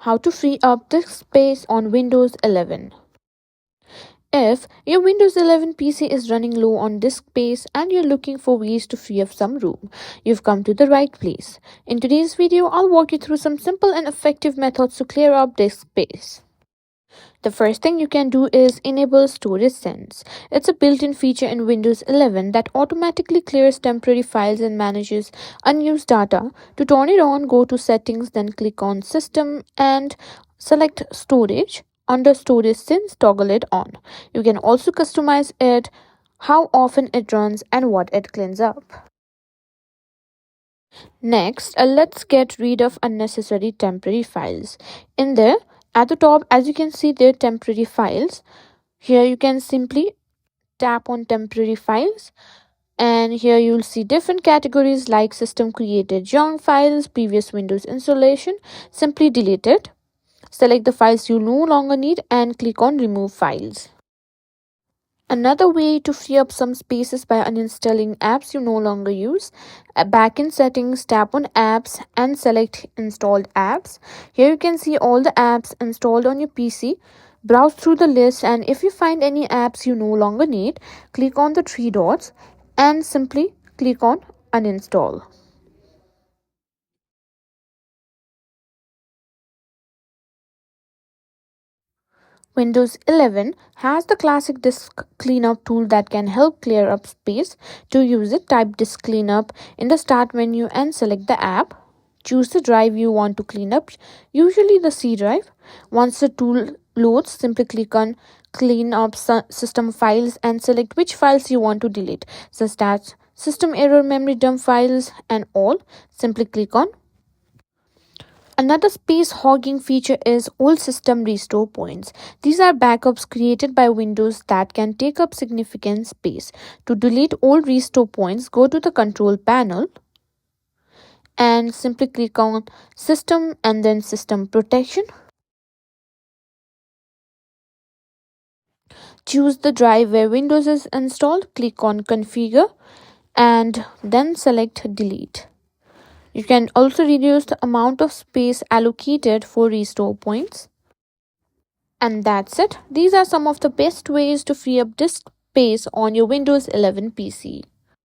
how to free up disk space on Windows 11. If your Windows 11 PC is running low on disk space and you're looking for ways to free up some room, you've come to the right place. In today's video, I'll walk you through some simple and effective methods to clear up disk space. The first thing you can do is enable Storage Sense. It's a built-in feature in Windows 11 that automatically clears temporary files and manages unused data. To turn it on, go to Settings, then click on System and select Storage. Under Storage Sense, toggle it on. You can also customize it, how often it runs, and what it cleans up. Next, let's get rid of unnecessary temporary files. In there, at the top, as you can see, there are temporary files. Here you can simply tap on temporary files, and here you'll see different categories like system created junk files, previous Windows installation. Simply delete it. Select the files you no longer need and click on remove files. Another way to free up some space is by uninstalling apps you no longer use. Back in settings, tap on apps and select installed apps. Here you can see all the apps installed on your PC. Browse through the list, and if you find any apps you no longer need, click on the three dots and simply click on uninstall. Windows 11 has the classic disk cleanup tool that can help clear up space. To use it, type disk cleanup in the start menu and select the app. Choose the drive you want to clean up, usually the C drive. Once the tool loads, simply click on clean up system files and select which files you want to delete, such as system error, memory dump files, and all. Simply click on. Another space hogging feature is Old System Restore Points. These are backups created by Windows that can take up significant space. To delete old restore points, go to the control panel and simply click on System and then System Protection. Choose the drive where Windows is installed, click on Configure and then select Delete. You can also reduce the amount of space allocated for restore points. And that's it. These are some of the best ways to free up disk space on your Windows 11 PC.